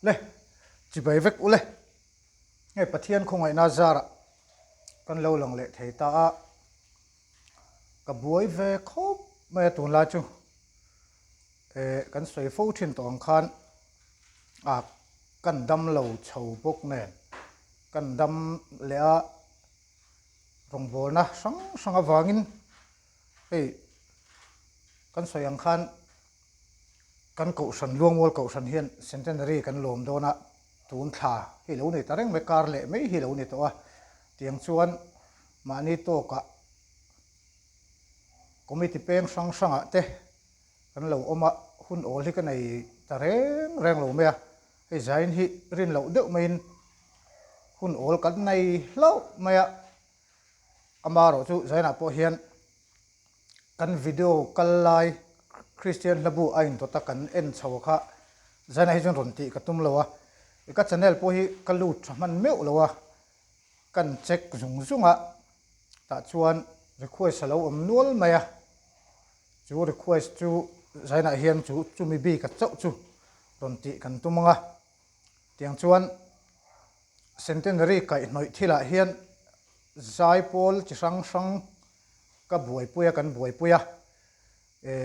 le chỉ bay vek u le ngay pathian không ai na zara kan lo lang le thei ta ka buai ve khop me tun la chu kan soi fo thin tong khan kan dam lo chho bok ne kan dam le a rong bol na sang sang awangin kan soi ang khan kan ko san luang wol ko san hian centenary kan lom dona tun thla hi lo nei tareng me kar le me hi lo ni to a tiang chuan mani to ka committee peng sang sanga te kan lo oma hun ol hi ka nei tareng reng lo me a hei zain hi rin lo deuh main hun ol kan nei lo me a amaro chu zaina po hian kan video kal lai Christian labu ain to takan en chaw kha zana hi jon ron ti ka tum lowa ka channel po hi kalut man meu lowa kan check zung zunga ta chuan request lo nual maya chu request chu zaina hian chu mi bi ka chau chu ron ti kan tumanga tiang chuan centenary kai noi thila hian zai pol chi sang sang ka buai puya kan buai puya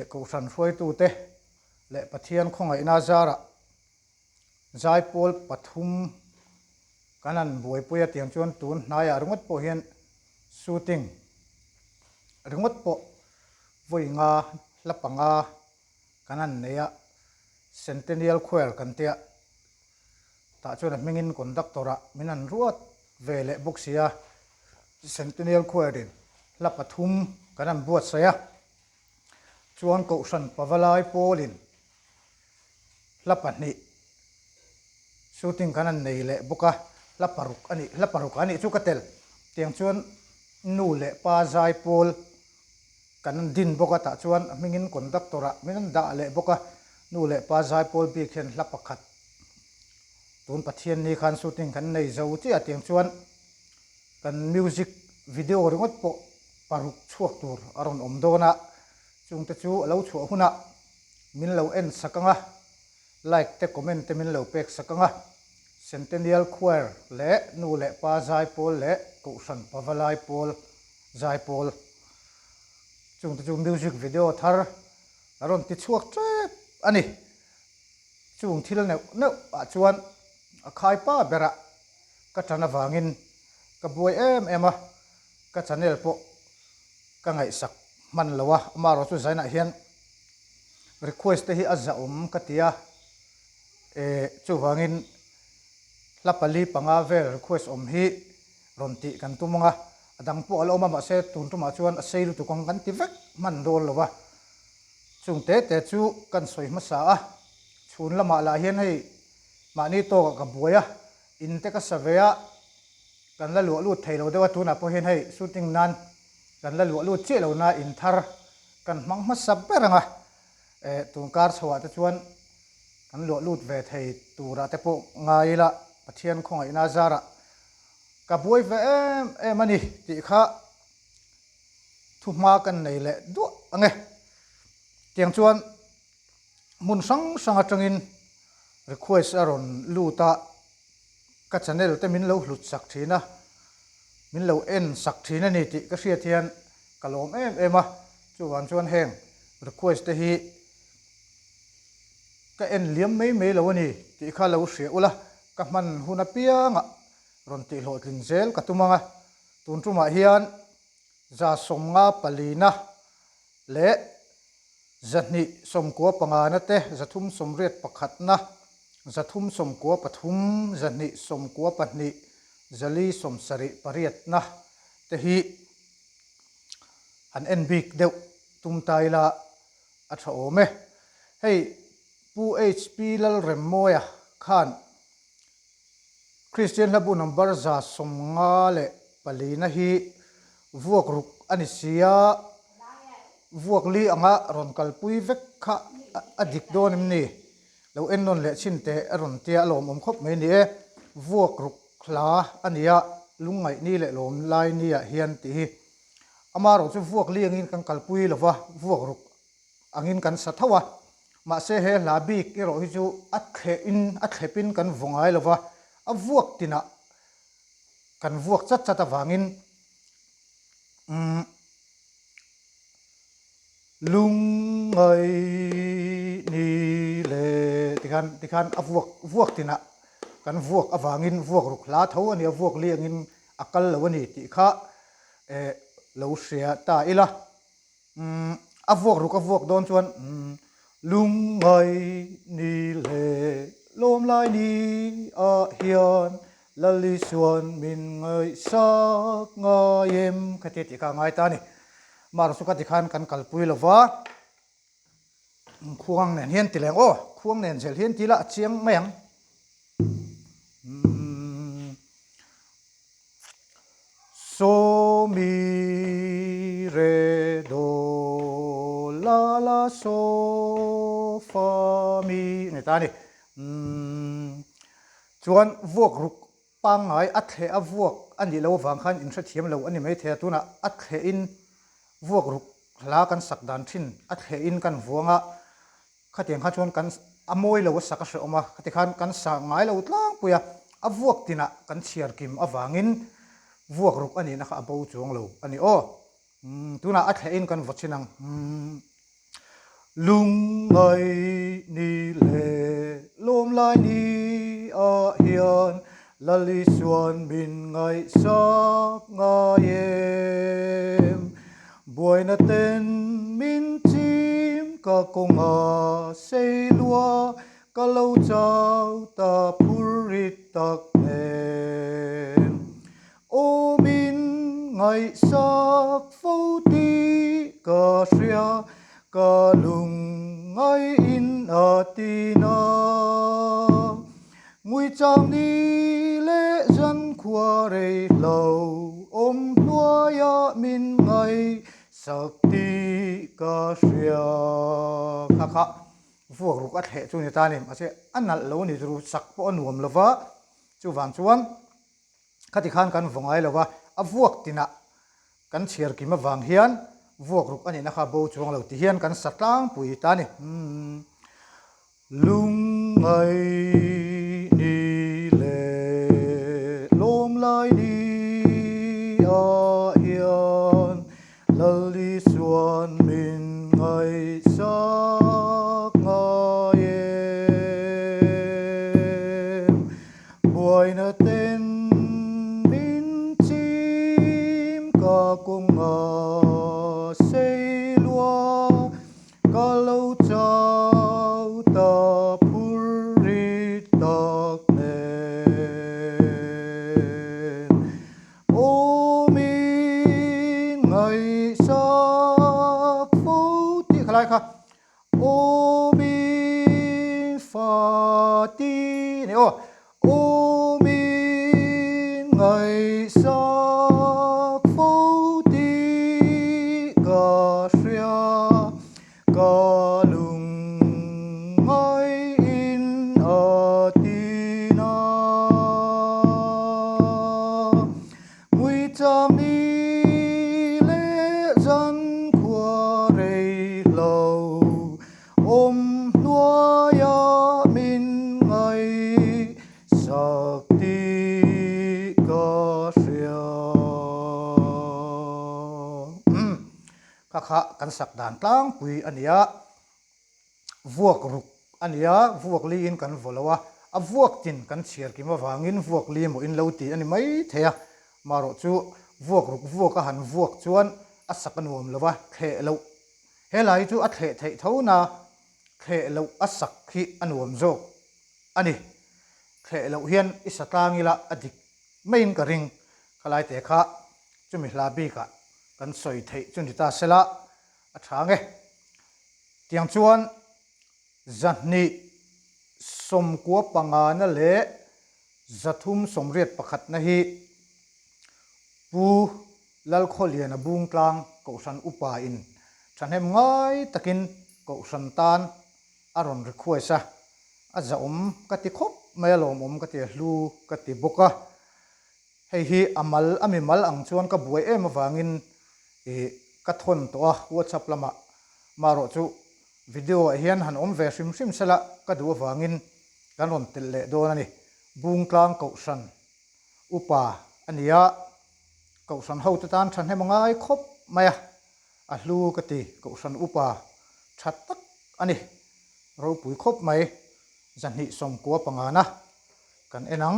ko san foi tu te le pathian khongai na zara zai pol pathum kanan buai puya tiang chuan tun hnaya rungot po hian shooting rungot po voinga lapanga kanan neya centennial khoel kan tia ta chuan mingin conductora minan ruat vele boxia centennial khoelin la pathum kanan buat saya chuan ko san pawalai polin lapani shooting kanan nei le boka laparuk ani chu katel tiang chuan nu le pa zai pol kanan din boka ta chuan mingin conductora minan da le boka nu le pa zai pol bi khen lapakhat tun pathian ni khan shooting kan nei zo chi a tiang chuan kan music video ringot po paruk chuak tur aron omdona chung te chu lo chu huna min lo en sakanga like te comment te min lo pek sakanga centennial choir le nu le pa zai pol le ko san pawalai pol zai pol chung te chu music video thar aron ti chuak tre ani chung thil ne a chuan a khai pa bera ka thana wangin ka buai em ka channel po ka ngai sak man lawa amaro chu zaina hian request te hi azza katia chu wangin lapali panga vel request hi ronti kan tumunga adang po aloma ma se tun tuma chuan a seilu tu kong kan ti vek man dol lawa chung te chu kan soi ma sa a chhun lama la hian hei mani to ka buaya in te ka saveya kan la lu thailo dewa tuna po hian hei shooting nan kan la lu che lo na in thar kan mang ma sab beranga tungkar chhawa te chuan kan lu ve thei tura te po ngai la pathian khongai na zara ka buai ve em ani ti kha thuma kan nei le du ange tiang chuan mun sang sanga tangin request aron luta ka channel te min lo hlut sak thina min lo en sak thina ni ti ka hria thian kalom ema chuan chuan heng request te hi ka en liam mei lo ani ti kha lo hria ula ka man huna pianga ron ti hlotlin zel ka tumanga tun tuma hian za somnga palina le zani somkua pangana te zathum somriat pakhatna zathum somkua pathum zani somkua pahni zali somsari pariatna te hi an en big deuh tumtaila a tha ome hei pu hp lal remmoya khan Christian labu number za somnga le palina hi vuak ruk ani sia vuak li anga ron kalpui vek kha adik donim ni lo en non le chinte ron tia lom khop mai ni vuak ruk khla ania lungai ni le lom lai ni a hian ti amaro chu vuak li angin kan kalpui lova vuak ruk angin kan sathawa mà sẽ he là bi cái rồi chu at khe pin kan vongai lova a vuak tina kan vuak chat chat awangin lung ngai ni le tikhan a vuak tina kan vuak awangin vuak ruk la tho ani a vuak liangin akal lo ani ti kha lo sia ta ila a vuak don chuan lung ngai ni le lom lai ni a hian lali suan min ngai sak nga yem khati ti ka ngai ta ni mar su ka ti khan kan kalpui lova khuang nen hian ti leng o khuang nen zel hian ti la chiang mayang so mi re do la la so fa mi này ta ni chuan vuak ruk pangai a the a vuak ani lo wang khan in tha thiam lo ani mai the tuna a the in vuak ruk hla kan sak dan thin a the in kan vuanga khatiang kha chuan kan amoi lo sak a hre oma khati khan kan sa ngai lo tlang puya a vuak tina kan chiar kim awangin vuak ruk ani na kha bo chuang lo ani o tuna a the in kan vochinang lung ngai ni le lom lai ni a hian lali suan min ngai sak nga yem buaina ten min chim ka konga sei lua ka lo chau ta purit tak nen o min ngai sak fo ti ka ria ka lung ngai in atina ngui chang ni le dân khua rei lâu ôm lúa ya min ngai sắc ti ka ria kha kha vuak ruk at he chu ni ta ni ma se anal lo ni ru sak po nuam lova chu wang chuan khati khan kan vongai lova a vuak tina kan chiar ki ma wang hian vuak ruk ani na kha bo chuang lo ti hian kan satlang pui ta ni lung ngai ni le lom lai ni a hian lali suan min ngai sak nga yem buaina ten min chim ka konga sei lua ka lo chau ta purit tak nen o min ngai sak fo ti khalai kha o min fa ti ne o min ngai sak fo ti ka ria ka lung ngai in atina ngui cham ni le dân khua rei lâu ôm lúa ya min ngai sắc ti ka ria kha kha kan sak dan tlang pui ania vuak ruk ania vuak li in kan volowa a vuak tin kan chiar ki ma wangin vuak li mo in lo ti ani mai theya maro chu vuak ruk vuak a han vuak chuan a sak anuam lova the lo helai chu a the thei thona the lo a sak khi anuam zo ani the lo hian isatangila adik main ka ring khalai te kha chumi hla bi ka kan soi thei chuni ta sela a thange tiang chuan zahni som kwa panga na le zathum somriat pakhat na hi pu lal kholian a bung tlang ko san upa in thanem ngai takin ko san tan aron requesta a za kati khop melom kati hlu kati boka hei hi amal ami mal ang chuan ka buai em awangin ka thon to a whatsapp lama maro chu video hian han om ve sim sim sala ka du wangin kan ron tel le do ani bung tlang ko san upa ania ko san ho ta tan than he mangai khop maya a hlu ka ti ko san upa that tak ani ro pui khop mai zan hi som ko pangana kan enang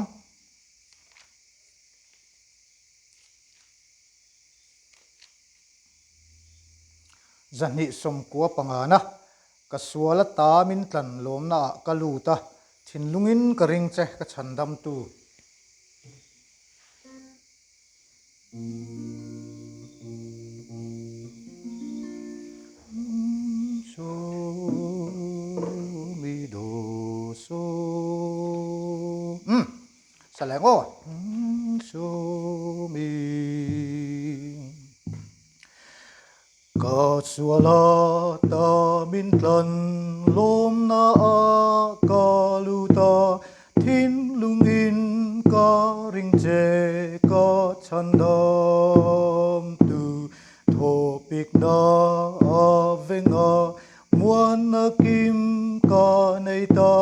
zan hi som ko pangana ka suala ta min tlan lom na ka lu ta thin lungin ka ring che ka chandam tu so mi do so salengo so mi ka suala ta min tlan lom na ka lu ta thin lungin ka ring che ka chandam tu thopik na avenga muan na kim ka nei ta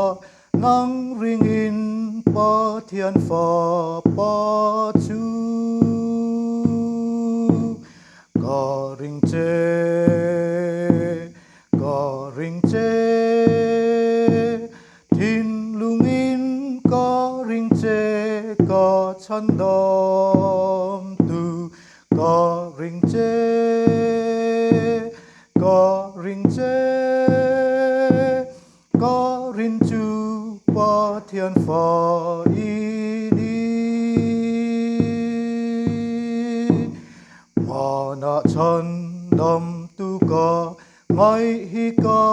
nang ring in pa thian fa pa chu ka ring che thin lungin ka ring che ka chandam tu ka ring che ka rin chu pa thian fa i ni mana chandam tu ka ngai hi ka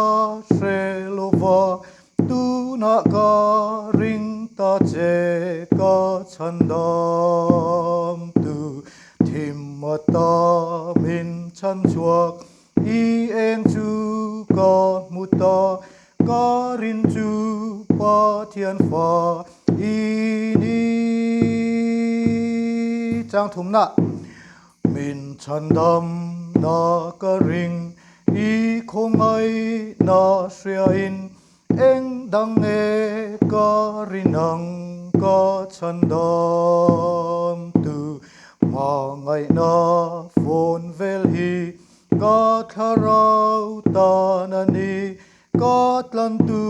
shelova tu na ka ring ta che ka chandam tu thim ta min chan chuak i eng chu ka muta ka rin chu pa thian fa i ni chang thum na min chandam na ka ring i khong ai na sia in eng dang e ka rinang ka chandam tu ma ngai na phone vel hi ka tharau ta na ni ka tlan tu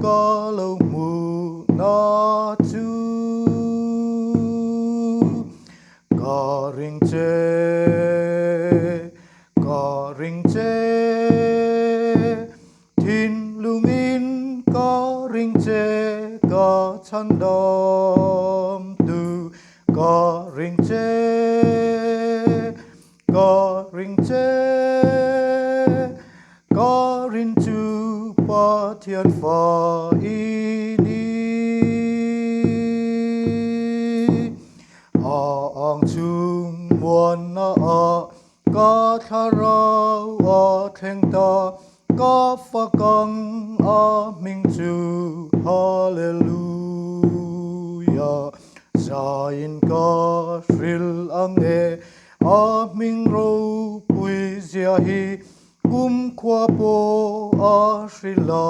ka lo mu na chu ka ring che thin lungin ka ring che ka chandam tu ka ring che ka rin chu pa thian fa i ni ang chung muan na ka tharau thleng ta ka fakang ming chu hallelujah zain ka sril ange ming ro pui zia hi kum khwa po srila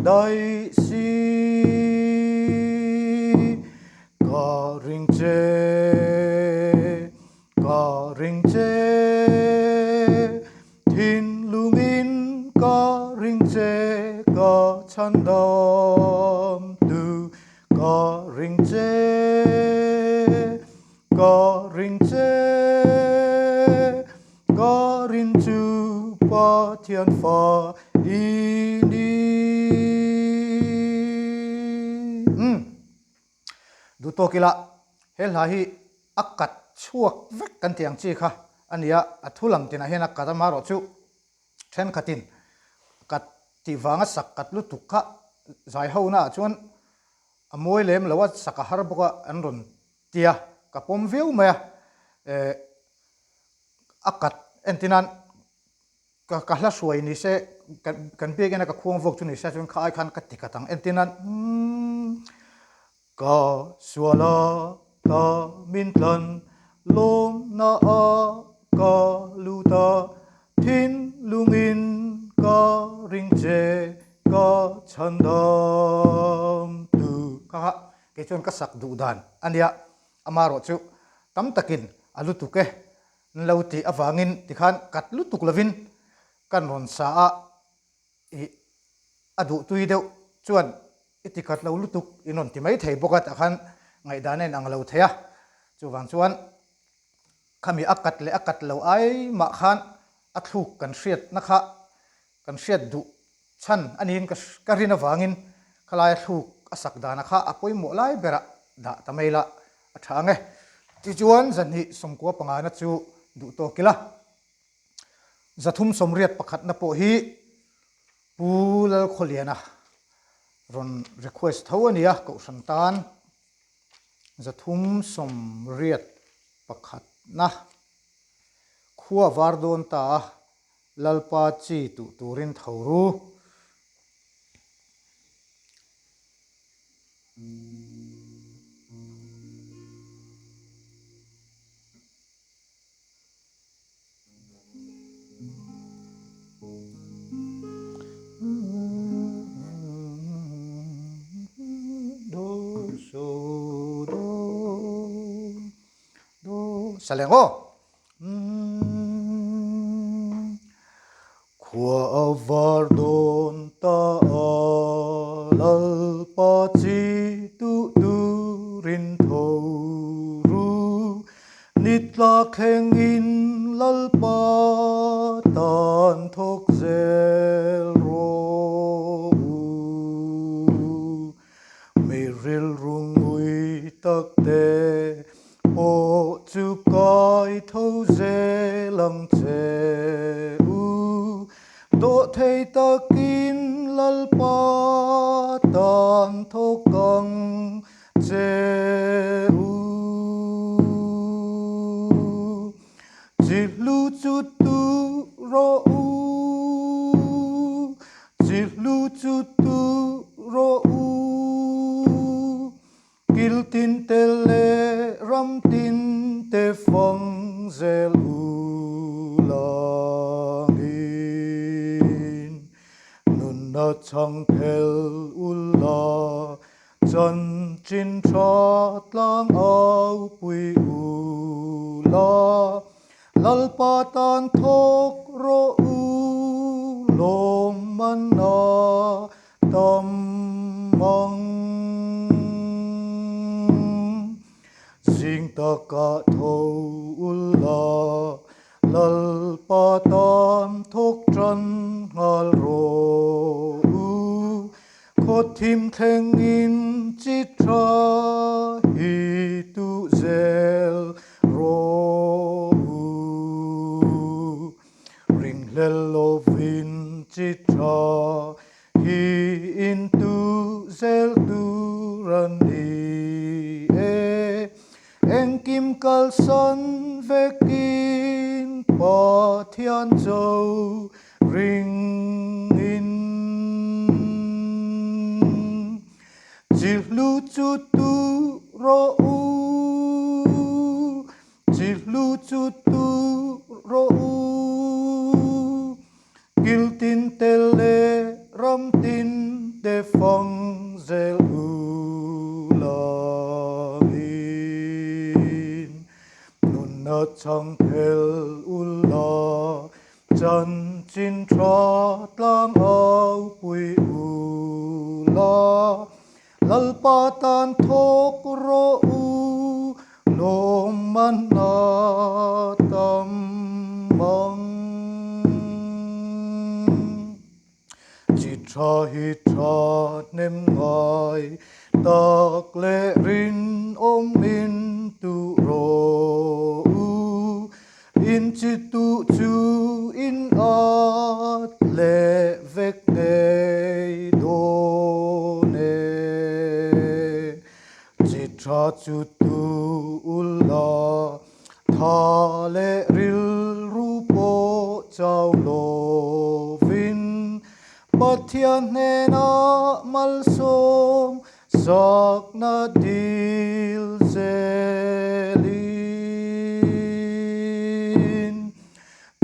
dai si ka ring che thin lungin ka ring che ka chandam tu ka ring che ka rin chu pa thian fa i ni du to kila hel ha hi akat chuak vek kan tiang chi kha ania athulam tina hena kadama ro chu then khatin kat ti wanga sak kat lu tukha zai ho na chuan amoi lem lawa saka har boka an ron tia ka pom veu ma akat entinan ka hla suai ni se kan pe gena ka khuang vok chu ni sa chuan khai khan ka tikatang entinan ka suala ta min tlan lom na ka lu ta thin lungin ka ring che ka chandam tu ka ke chon ka sak du dan ania amaro chu tam takin alutu ke nlauti awangin tikhan kat lutuk lovin kan ron sa a i adu tui deuh chuan itikat lo lutuk inon ti mai thei boka takhan ngai danen ang lo theya chuwang chuan khami akat lo ai ma khan athuk kan hriat na kha kan hriat du chan anin ka rin awangin khalai thuk asak dana kha apoi mo lai bera da tamaila athange ti chuan zan hi somkua panga na chu du to kila zathum somriat pakhat na po hi pulal kholiana ron request thawania ko santan zathum somriat pakhat na khuwa vardon ta lalpa chi tu turin thoru salengo khua vardon ta lalpa chi tu turin thoru nitla khengin lalpa tan thok zel ro miril rungui takte o chu kai tho zelang che u do thei takin lalpa tan thok kang che u chilu chu tu ro u chilu chu tu ro u kil tin te le ram tin te phong zel u langin nun na chang phel ulla chan chin trat lang au pui u la lalpa tan thok ro u lom man na tam mang sing ta ka tho ulla lalpa tan thok tran ngal ro u kho thim theng in chitra hi tu zel ro u ring lelo vin chitra hi in tu zel tu ran ni Eng kim kal son vekin pathian châu ring in chilu chu tu ro u chilu chu tu ro u kil tin te le ram tin te phong zel u na chang phel ulla chan chin trat lang au pui u la lalpa tan thok ro u lom man na tam mang chitra hi tra nem ngai tak le rin om in tu ro in chi tu chu in at le vek nei do ne chitra chu tu ulla tha le ril ru po chau lo vin pathian ne na mal som sak na dil zeli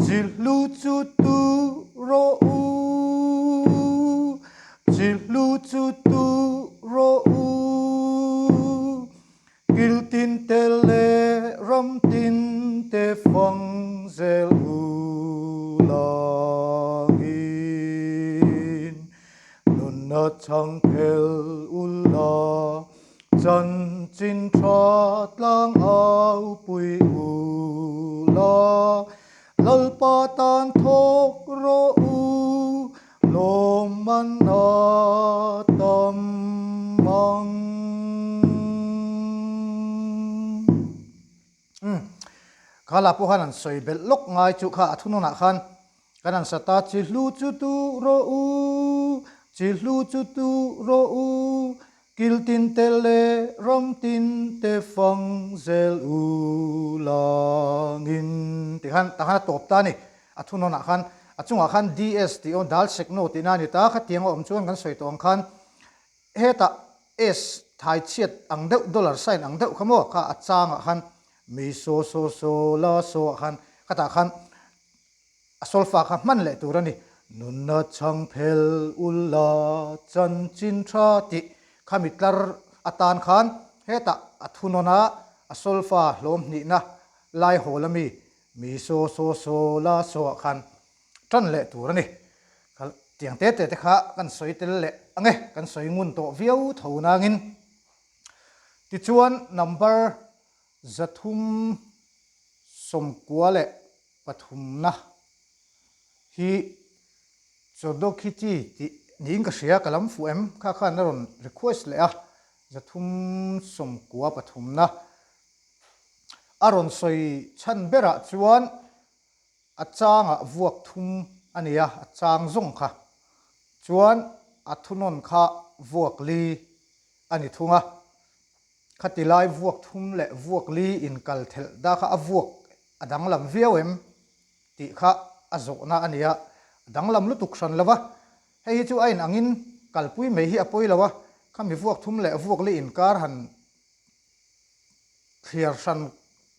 chilu chu tu ro u chu tu ro u gil tin te le ram tin te phong zel u langin nun na chang pel ulla chan chin that lang au pui u la lal pa tan thok ro u lom man na tam mang kala po hanan soi bel lok ngai chu kha athununa khan kanan sata chi hlu chu tu ro u chi hlu chu tu ro u kil tin te le rom tin te phong zel u langin ti khan ta khan top ta ni athununa khan achunga khan ds ti on dal sek no ti na ni ta kha tiang om chuan kan soi tong khan heta s thai chiat ang deuh dollar sign ang deuh khamo kha achanga khan mi so la so khan kata khan asolfa kha man le turani nun na chang phel ulla chan chin tha ti khamitlar atan khan heta athunona asolfa hlom ni na lai holami mi so la so khan tan le turani tiang te kha kan soi tel le ange kan soi ngun to viau thona ngin ti chuan number zathum somkwale pathumna hi chodokhi chi ti ning ka sia kalam fu em kha kha naron request le a zathum somkwa pathumna aron soi chan bera chuan achanga vuak thum ania achang zong kha chuan athunon kha vuak li ani thunga khatilai vuak thum le vuak li in kal thel da kha avuak adang lam viawem ti kha azona ania adang lam lu tuksan lawa hei chu ain angin kalpui me hi apoi lawa khami vuak thum le vuak li in kar han clear san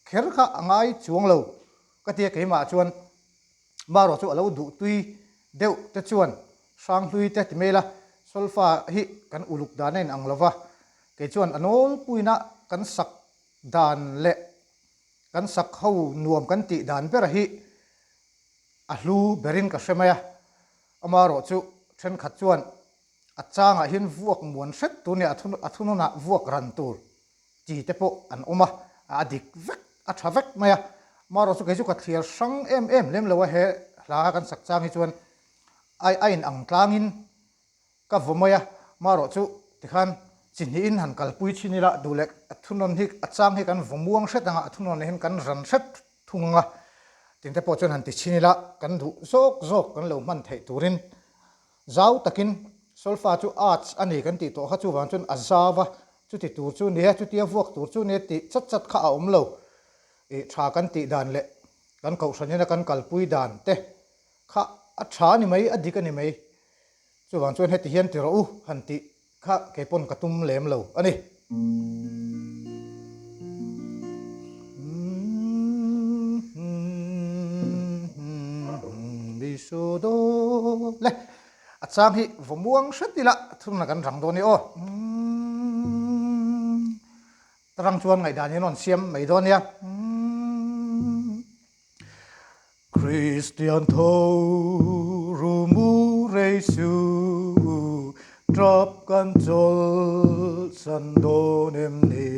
kher kha angai chuang lo katia keima chuan maro chu alo du tui deuh te chuan sang hlui te ti mela solfa hi kan uluk danen ang lawa ke chuan anol puina kan sak dan le kan sak ho nuam kan ti dan ber hi a hlu berin ka hремaya amaro chu then khat chuan achanga hin vuak muan hret tu ne athununa vuak ran tur ti te po an oma adik vek a thavek maya maro chu ke chu ka thliar sang em lem lawa he la kan sak chang hi chuan ai ain ang tlangin ka vomaya maro chu tikhan chinhi in han kalpui chinila dulek athunon hi achang hi kan vomuang hretanga athunon hin kan ran hret thunga tingte po chon han ti chinila kan du zok kan lo man thei turin zau takin solfa chu arts ani kan ti to kha chu wan chon azawa chu ti tur chu ne chu ti vuak tur chu ne ti chat kha a om lo e tha kan ti dan le kan kau sanina kan kalpui dan te kha a tha ni mai adik ani mai chu wan chon heti hian ti ro u han ti kha ke pon katum lem lo ani so do le achang hi vomuang hretila thunna kan rang do ni o tarang chuan ngai dan non siam mai do nia Christian tho rumu reisu drop kan chol san do nem ni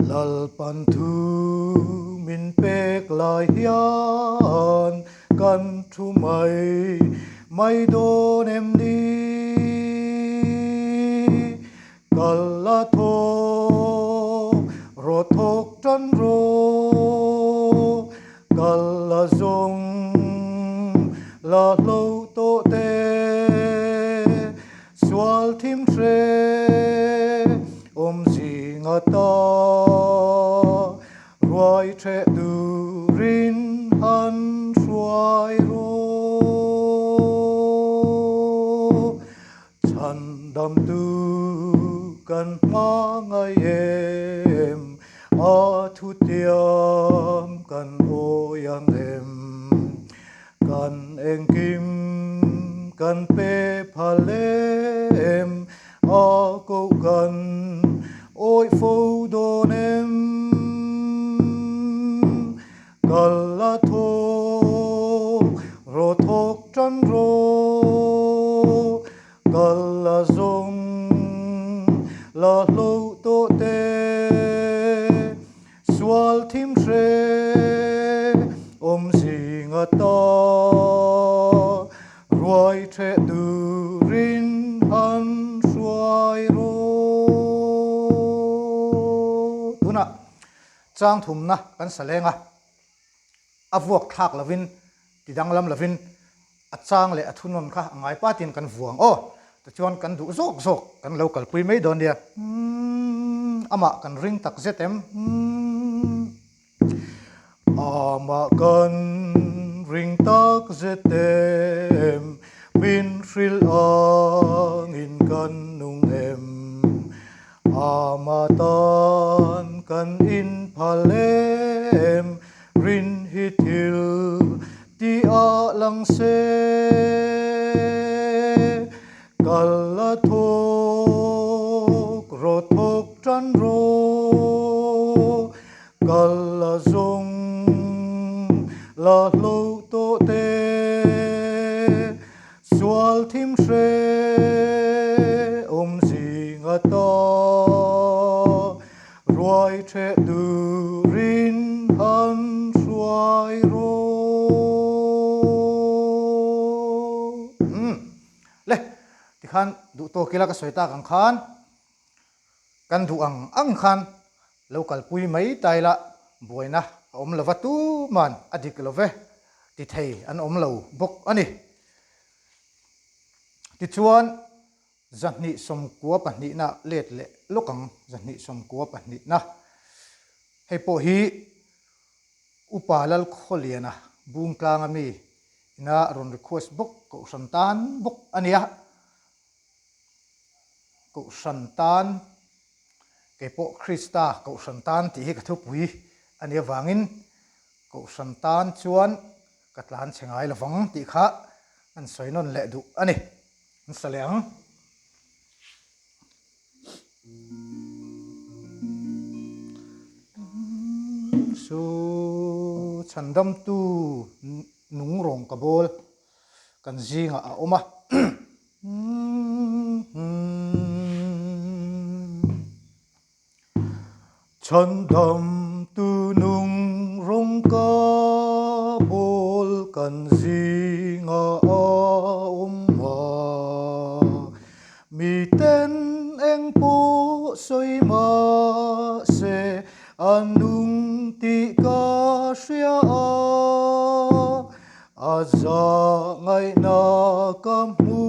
lal pan thu min pek lai hian kan thu mai do nem ni kala tho ro thok tan ro kala zong la lo to te swal thim tre zinga ta roi tre du rin han suai ro chan dam tu kan mangai em a thu tiam kan oyang em kan eng kim kan pe phale câu cần ôi phô đồn em cần là thô rô thốc chân rô cần là dùng là lâu tô tê sual thím xe gì ngờ to rồi trẻ từ rin hắn xoay rô tu na trang thum na kan salenga avuak thak lavin tidang lam lavin achang le athunon kha angai patin kan vuang o ta chuan kan du zok zok kan local pui mai don dia ama kan ring tak zetem ama kan ring tak zetem min hril angin kan nung em ama tan kan in phalem rin hitil ti a lang se kala thok ro thok tran ro kala zong la lo to te sual thim se gì ngờ to rồi trẻ từ rin hắn xoay rô lệ thì khan đủ to kia là cái sợi ta càng khan kan du ang khan local pui mấy tai la buai na om lova tu man adik love ti thei an om lo bok ani ti chuan zahni som kwa pahni na let le lokang zahni som kwa pahni na hei po hi upalal kholiana bung tlang ami na ron request book ko santan book ania ko santan ke po krista ko santan ti hi ka thu pui ania wangin ko santan chuan katlan chengai lawang ti kha an soinon le du ani an saleng so chandam tu nung rong kabol kan zinga a oma chandam tu nung rong kabol kan zinga a oma mi ten eng po soi ma se anung ti ka sia a za ngai na kam mu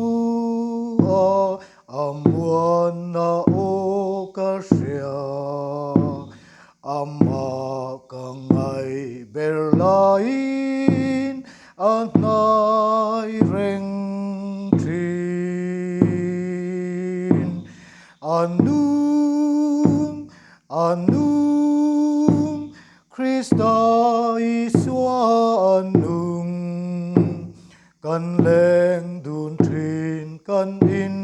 a amuan na o ka sia ama ka ngai ber lain anai reng trin anung Krista iswa anung kan leng dun trin kan in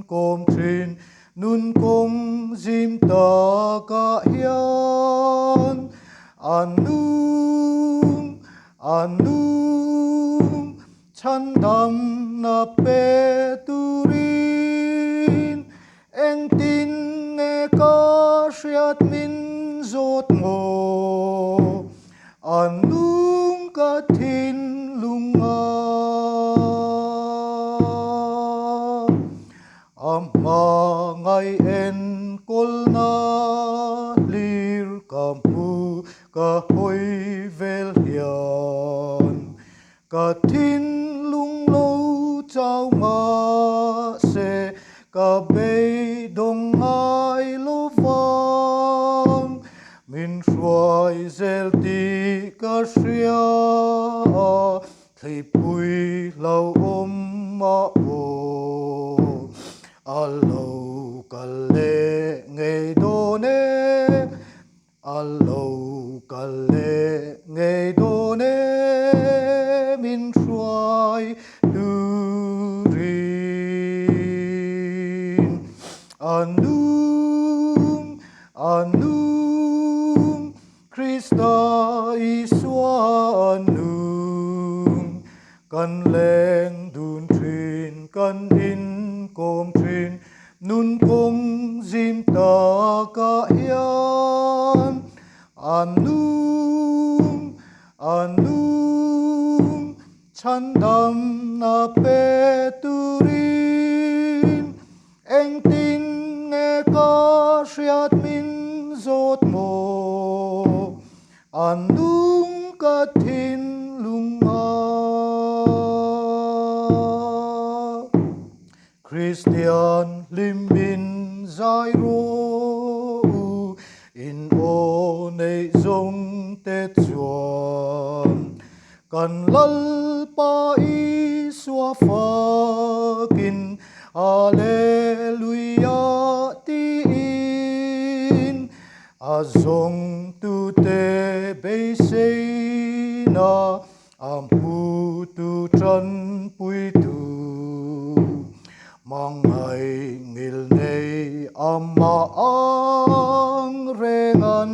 kom trin nun kong zim ta ka hian anung chandam na pe turin eng tin nge ka hriat min zot ngo anung ka thin lunga ama ngai en kol na lir kamu ka hoi vel hian ka thin lung lo chau ma se ka bei dong ngai lo vang min hruai zel ti ka hria thei pui lo om ma o alo ka le ngei do ne alo ka le ngei do ne min hruai tu rin anum anum Christa Iswa anum kan leng dun trin kan in kom trin nun kong zim ta ka hian anum anum chandam na pe turin eng tin nghe ca riat min zot mo anum ka thin lunga Christian limin zai ro in o nei zong te chuan kan lal pa i swa fakin Alleluia ti in a zong tu te be sei na am hu tu tran pui tu mang ngày ngil nei amma ang rengan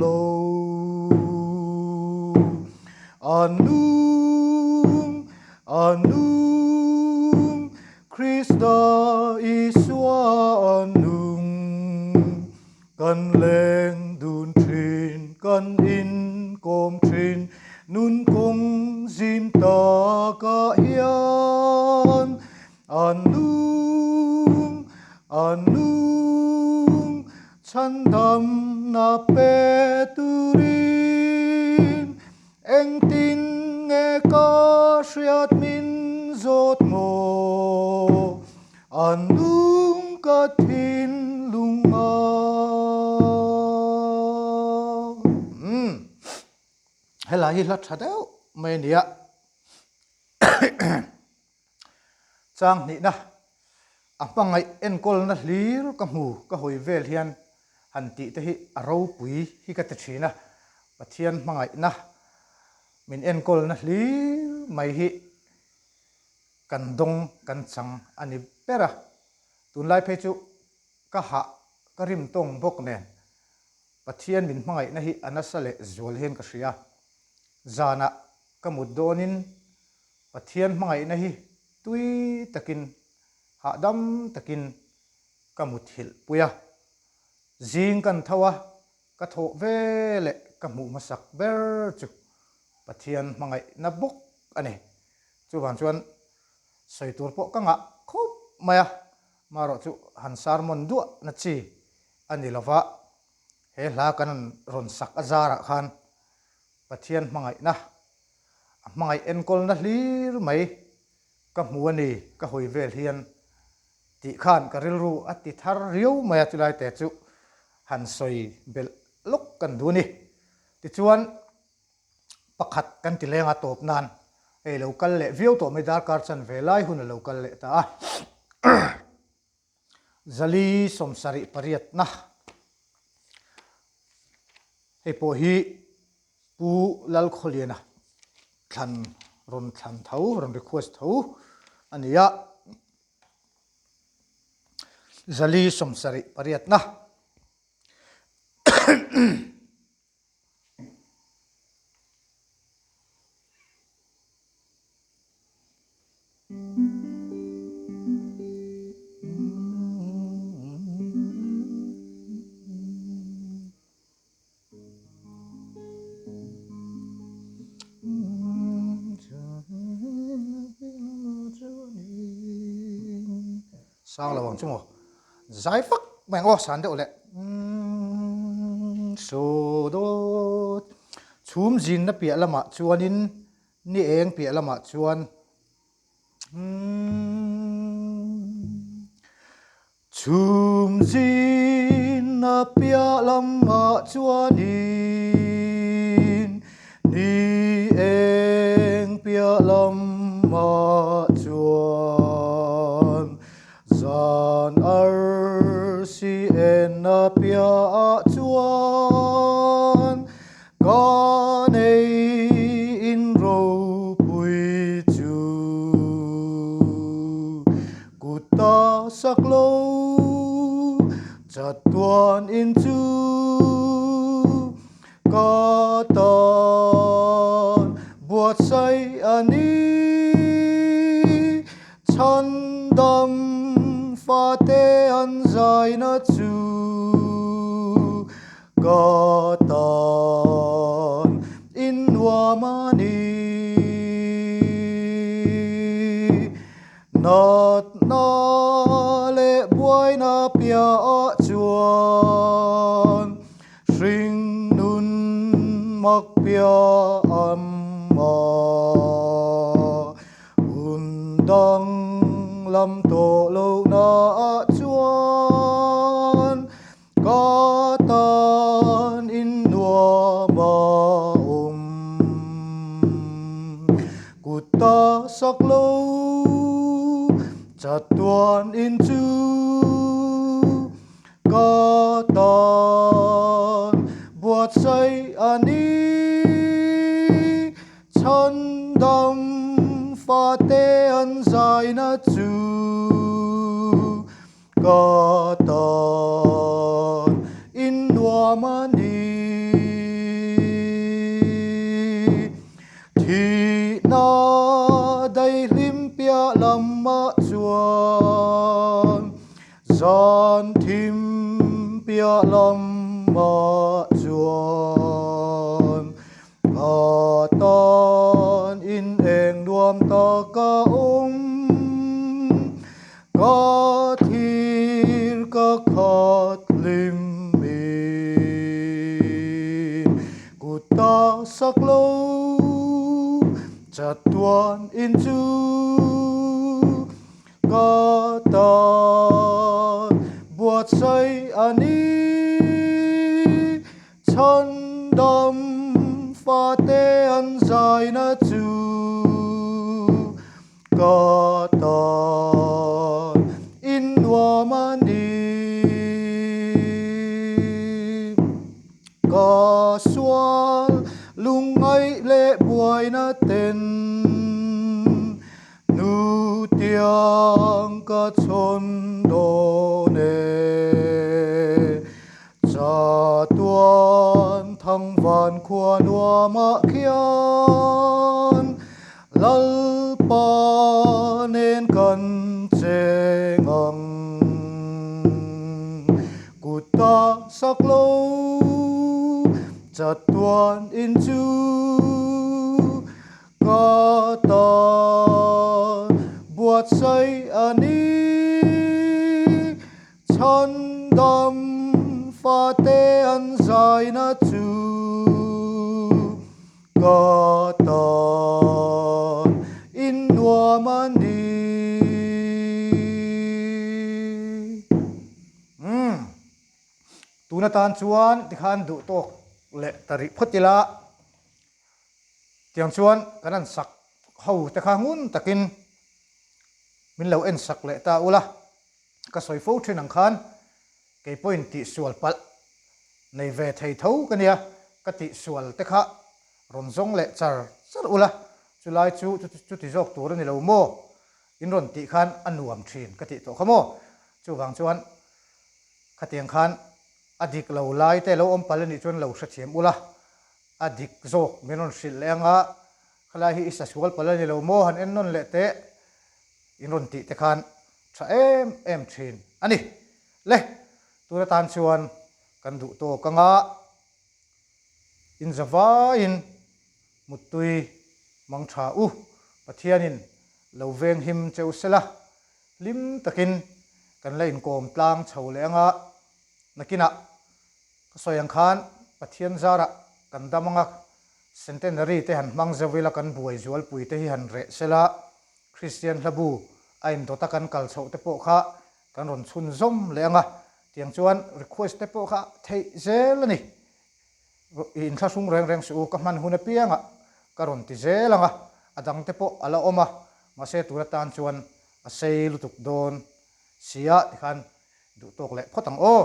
lo anum anum Christa Iswa anum kan leng dun trin kan in kom trin nun kong zim ta ka hian anum anum chandam na pe turin eng tin nghe ca riat min zot mo anum ka thin lunga helai hi lat thadeu mai nia chang ni na apangai enkol na hlir ka hmu ka hoi vel hian han ti te hi aro pui hi ka te thina pathian mangai na min enkol na hlir mai hi kan dong kan chang ani pera tunlai phe chu ka ha ka rim tong bok nen pathian min mangai na hi anasale zol hen ka hria zana ka mudonin pathian mangai na hi tui takin hadam takin ka muthil puya zing kan thawa ka tho vele ka mu masak ber chu pathian mangai na buk ani chu ban chuan soitur po ka nga khop maya maro chu han sarmon du na chi ani lova he hla kan ron sak azara khan pathian mangai na mangai enkol na hlir mai ka hmuani ka hoi vel hian ti khan ka rilru ati thar riu maya chulai te chu han soi bel lok kan du ni ti chuan pakhat kan ti lenga top nan ei local le view to me dar kar chan velai hun local le ta zali somsari pariat na hei po hi pu lal kholiana thlan ron thlan thau ron request thau ania zali somsari pariat na sang lawang chungo zai fak mang o san de ole so do chum jin na pia lama chuanin ni eng pia lama chuan chum jin na pia lama chuanin ni eng pia lama chuan zan ar si en na pia chuan ka nei in ro pui chu kuta sa sak lo chặt tuan in chu có ton buat say ani chan dam pha te an zai na chu có ton in wa mani nốt na lệ buai na pia chuan sing nun mak pia amma undang lam to lo na chuan ka tan in nuwa ma kuta sak lo chặt tuan in chu có tan buat say ani chan dam pha te an zai na chu có tan in nuwa mani thì na đây lim pia lam ma chuan zan thim pia lam ma chuan ka tan in eng nuam ta ka ka thir ka khat lim in kuta sak lo chặt tuan in chu có tan buat say ani chan dam pha te an zai na chu có tan in wa mani có sual lungai le buai na ten nu tiang ka chon do ne cha tuan thang van khua nua ma khian lal pa nên kan cheng ang kuta sak lo chặt tuan in chu có tan buat say ani chan dam pha te an zai na chu có tan in nuwa mani tu na tan chuan ti khan du tok le tari photila tiang chuan kanan sak ho te kha ngun takin min lo en sak le ta ula ka soi fo thin ang khan ke point ti sual pal nei ve thei tho kania ka ti sual te kha ron zong le char ula chulai chu ti jok tur ni lo mo in ron ti khan anuam thin ka ti to khamo chu wang chuan khatiang khan adik lo lai te lo om pal ni chuan lo hra thiam ula adik zok menon sil lenga khala hi isa sual pal ni lo mo han en non le te in ron ti te khan tha em thin ani le tura tan chuan kan du to kanga in zawa in mutui mang tha u pathianin lo veng him cheu sela lim takin kan lein kom tlang chho lenga nakina soyang khan pathian zara kan damanga centenary te han mang zawila kan buai zual pui te hi han re sela christian labu ain to takan kal chho te po kha kan ron chhun zom lenga tiang chuan request te po kha thei zel ani in thlasung reng su ka man huna pianga karon ti zelanga adang te po ala oma ma se tura tan chuan a sei lutuk don sia ti khan du tok le photang o